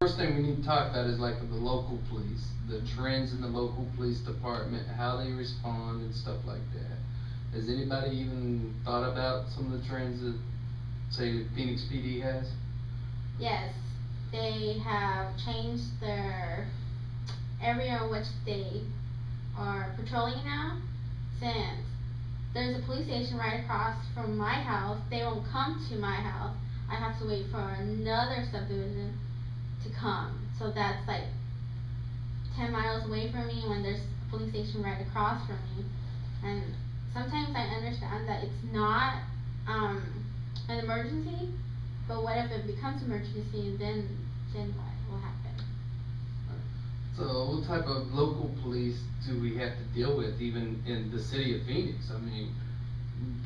first thing we need to talk about is like the local police, the trends in the local police department, how they respond and stuff like that. Has anybody even thought about some of the trends that, say, Phoenix PD has? Yes, they have changed their area in which they are patrolling now. Since there's a police station right across from my house, they won't come to my house. I have to wait for another subdivision to come. So that's like 10 miles away from me when there's a police station right across from me. And sometimes I understand that it's not an emergency, but what if it becomes an emergency, then what will happen? So what type of local police do we have to deal with even in the city of Phoenix? I mean,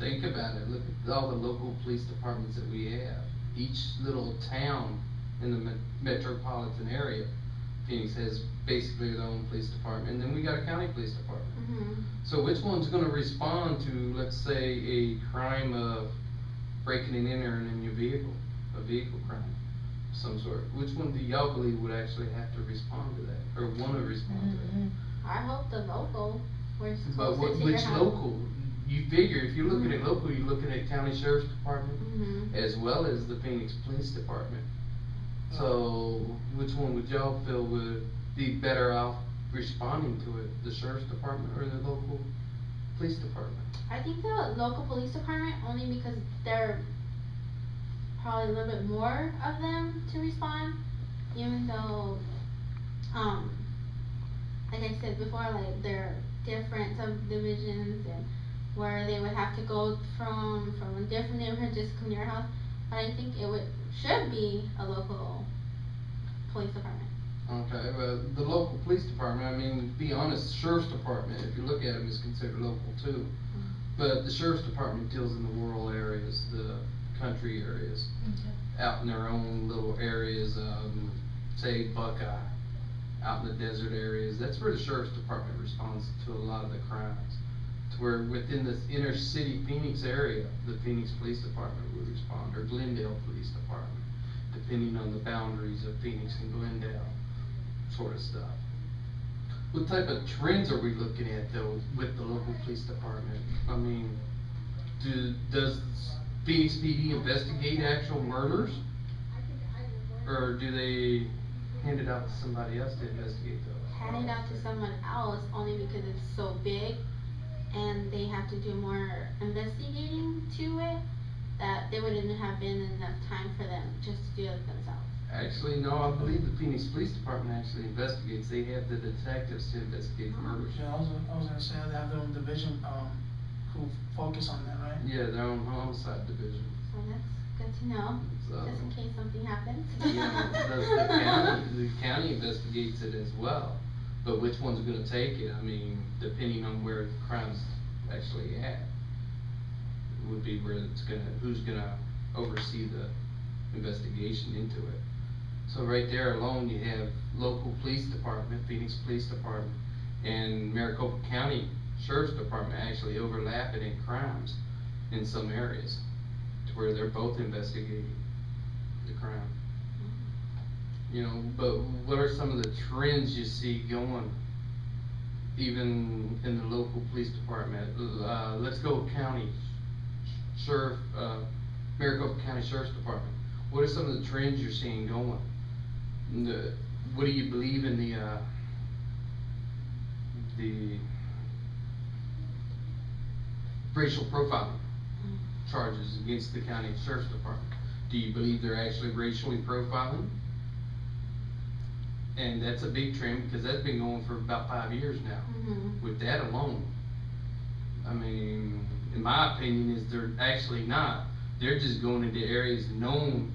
think about it. Look at all the local police departments that we have. Each little town in the metropolitan area, Phoenix has basically their own police department, and then we got a county police department. So which one's going to respond to, let's say, a crime of breaking and entering in your vehicle, a vehicle crime of some sort? Which one do y'all believe would actually have to respond to that, or want to respond to that? I hope the local. But which local? You figure if you're looking at local, you're looking at county sheriff's department as well as the Phoenix police department. So which one would y'all feel would be better off responding to it, the sheriff's department or the local police department? I think the local police department, only because there are probably a little bit more of them to respond, even though like I said before, like there are different subdivisions and where they would have to go from a different neighborhood just to come to your house. But I think it should be a local police department. Okay, well, the local police department, I mean, to be honest, the sheriff's department, if you look at them, is considered local too. But the sheriff's department deals in the rural areas, the country areas, out in their own little areas, say Buckeye, out in the desert areas. That's where the sheriff's department responds to a lot of the crimes. To where within this inner city Phoenix area, the Phoenix Police Department would respond, or Glendale Police Department, depending on the boundaries of Phoenix and Glendale, sort of stuff. What type of trends are we looking at though with the local police department? I mean, does Phoenix PD investigate actual murders, or do they hand it out to somebody else to investigate those? Hand it out to someone else only because it's so big and they have to do more investigating to it, that there wouldn't have been enough time for them just to do it themselves. Actually, no, I believe the Phoenix Police Department actually investigates. They have the detectives to investigate the murders. Yeah, I was gonna say they have their own division who focus on that, right? Yeah, their own homicide division. So that's good to know, So, just in case something happens. The county investigates it as well. But which one's going to take it? I mean, depending on where the crime's actually at, would be where it's who's gonna oversee the investigation into it. So right there alone, you have local police department, Phoenix Police Department, and Maricopa County Sheriff's Department actually overlapping in crimes in some areas, to where they're both investigating the crime. You know, but what are some of the trends you see going, even in the local police department? Let's go county sheriff, Maricopa County Sheriff's Department. What are some of the trends you're seeing going? What do you believe in the racial profiling charges against the county sheriff's department? Do you believe they're actually racially profiling? And that's a big trend because that's been going for about 5 years now. With that alone, I mean, in my opinion, is they're actually not. They're just going into areas known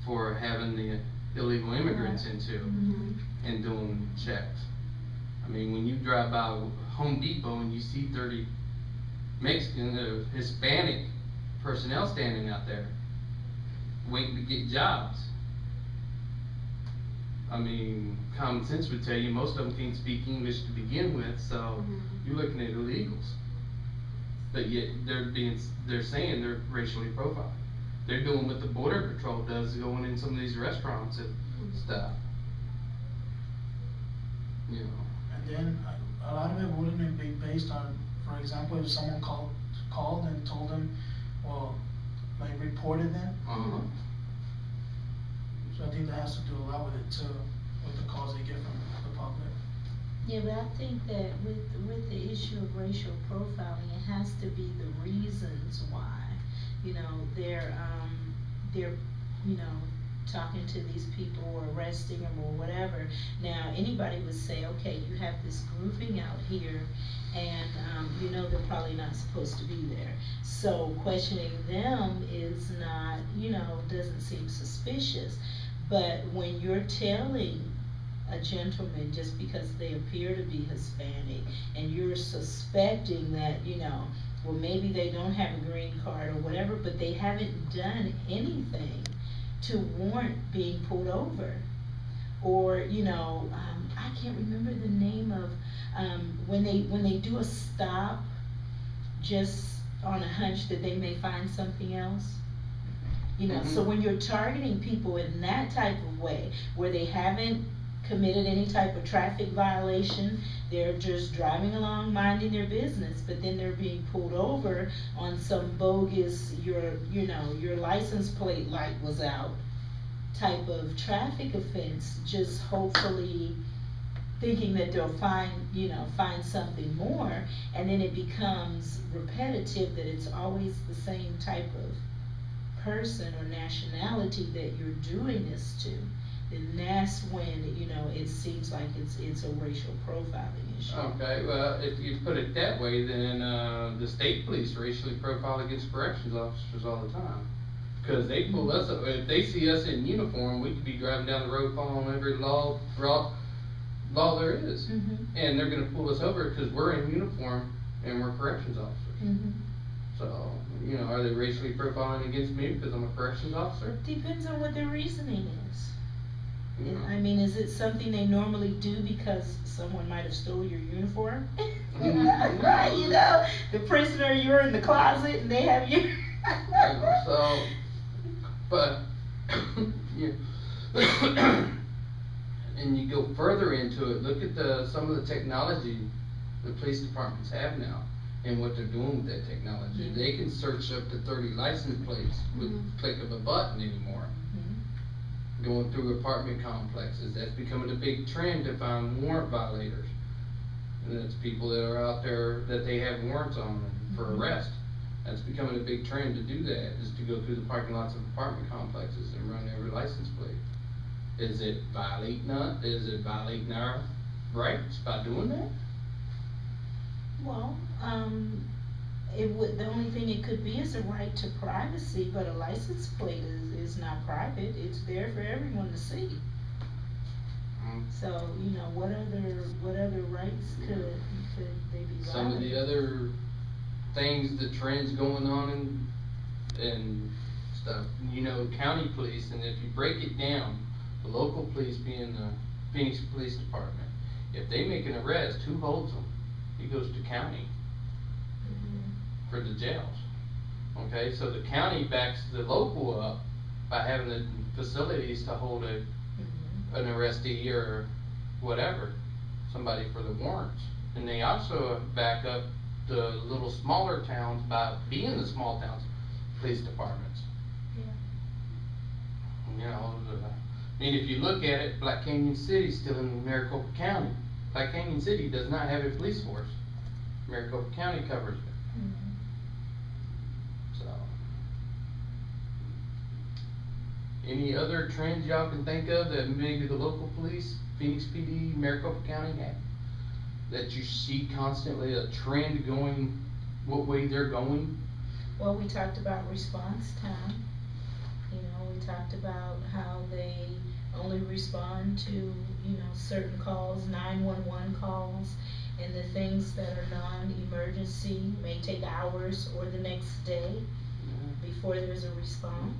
for having the illegal immigrants into and doing checks. I mean, when you drive by Home Depot and you see 30 Mexican, Hispanic personnel standing out there waiting to get jobs. I mean, common sense would tell you most of them can't speak English to begin with, so you're looking at illegals. But yet they're saying they're racially profiled. They're doing what the Border Patrol does, going in some of these restaurants and stuff. You know. And then a lot of it wouldn't be based on, for example, if someone called and told them, well, like reported them. So I think that has to do a lot with it too, with the calls they get from the public. Yeah, but I think that with the issue of racial profiling, it has to be the reasons why, you know, they're you know, talking to these people or arresting them or whatever. Now, anybody would say, okay, you have this grouping out here, and you know they're probably not supposed to be there. So questioning them is not, you know, doesn't seem suspicious. But when you're telling a gentleman just because they appear to be Hispanic, and you're suspecting that, you know, well, maybe they don't have a green card or whatever, but they haven't done anything to warrant being pulled over. Or, you know, I can't remember the name of, when they do a stop just on a hunch that they may find something else. You know, so when you're targeting people in that type of way, where they haven't committed any type of traffic violation, they're just driving along minding their business, but then they're being pulled over on some bogus, your license plate light was out type of traffic offense, just hopefully thinking that they'll find something more, and then it becomes repetitive, that it's always the same type of person or nationality that you're doing this to. And that's when, you know, it seems like it's a racial profiling issue. Okay, well, if you put it that way, then the state police racially profile against corrections officers all the time. Because they pull us up. If they see us in uniform, we could be driving down the road following every law there is. And they're going to pull us over because we're in uniform and we're corrections officers. So, you know, are they racially profiling against me because I'm a corrections officer? Depends on what their reasoning is. I mean, is it something they normally do because someone might have stole your uniform? Right, you know, the prisoner, you're in the closet and they have your... So, but, yeah. And you go further into it, look at some of the technology the police departments have now and what they're doing with that technology. They can search up to 30 license plates with the click of a button anymore. Going through apartment complexes, that's becoming a big trend to find warrant violators. And that's people that are out there that they have warrants on for arrest. That's becoming a big trend to do that, is to go through the parking lots of apartment complexes and run every license plate. Is it violating our rights by doing that? Well, the only thing it could be is a right to privacy, but a license plate is not private. It's there for everyone to see. So, you know, what other rights could they be violating? Some of the other things, the trends going on and stuff, you know, county police, and if you break it down, the local police being the Phoenix Police Department, if they make an arrest, who holds them? He goes to county for the jails. Okay, so the county backs the local up by having the facilities to hold an arrestee or whatever, somebody for the warrants. And they also back up the little smaller towns by being the small towns police departments. You know, I mean, if you look at it, Black Canyon City's still in Maricopa County. Black Canyon City does not have a police force. Maricopa County covers it. So, any other trends y'all can think of that maybe the local police, Phoenix PD, Maricopa County have, that you see constantly a trend going, what way they're going? Well, we talked about response time. You know, we talked about how they only respond to, you know, certain calls, 911 calls, and the things that are non-emergency may take hours or the next day before there's a response.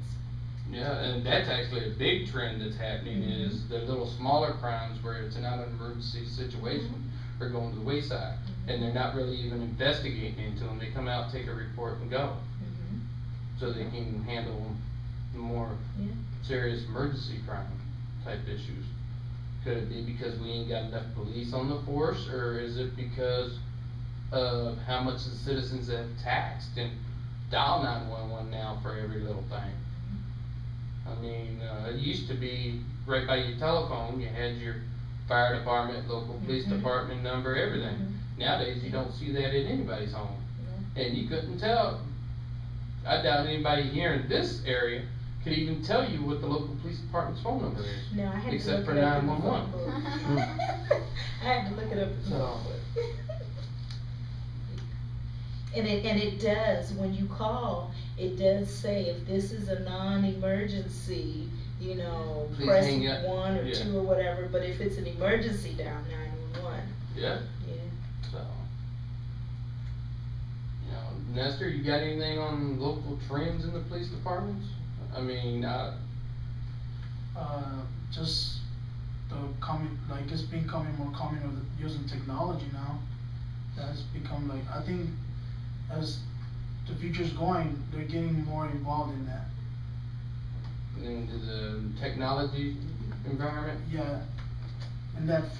Yeah, and that's actually a big trend that's happening, is the little smaller crimes where it's not an emergency situation are going to the wayside, and they're not really even investigating until they come out, take a report, and go. So they can handle the more serious emergency crime. type issues? Could it be because we ain't got enough police on the force, or is it because of how much the citizens have taxed and dial 911 now for every little thing? I mean, it used to be right by your telephone, you had your fire department, local police department number, everything. Nowadays, you don't see that in anybody's home. And you couldn't tell, I doubt anybody here in this area could even tell you what the local police department's phone number is. No, I had except to for look it up in the 911. phone book. I had to look it up in the So- phone book. And it does, when you call, it does say if this is a non-emergency, you know, Please press hang up. 1 or Yeah. 2 or whatever, but if it's an emergency, dial 911. Yeah. Yeah. So, you know, Nestor, you got anything on local trends in the police departments? I mean, Just the coming, like it's becoming more common with using technology now. That's become like, I think as the future's going, they're getting more involved in that. into the technology environment. Yeah, in that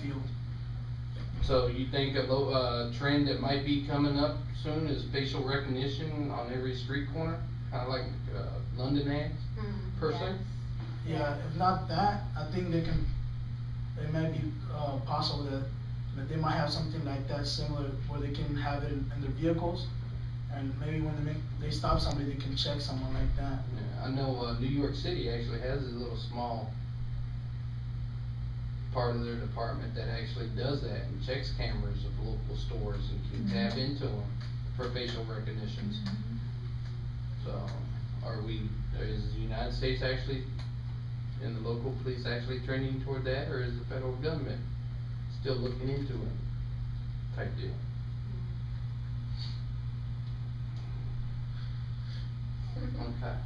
field. So you think a trend that might be coming up soon is facial recognition on every street corner, kind of like London has, per se? Yeah, if not that, I think it might be possible that they might have something like that similar where they can have it in their vehicles, and maybe when they stop somebody, they can check someone like that. Yeah, I know New York City actually has a little small part of their department that actually does that and checks cameras of local stores and can tap into them for facial recognitions. So, is the United States actually, and the local police actually trending toward that, or is the federal government still looking into it type deal? Okay.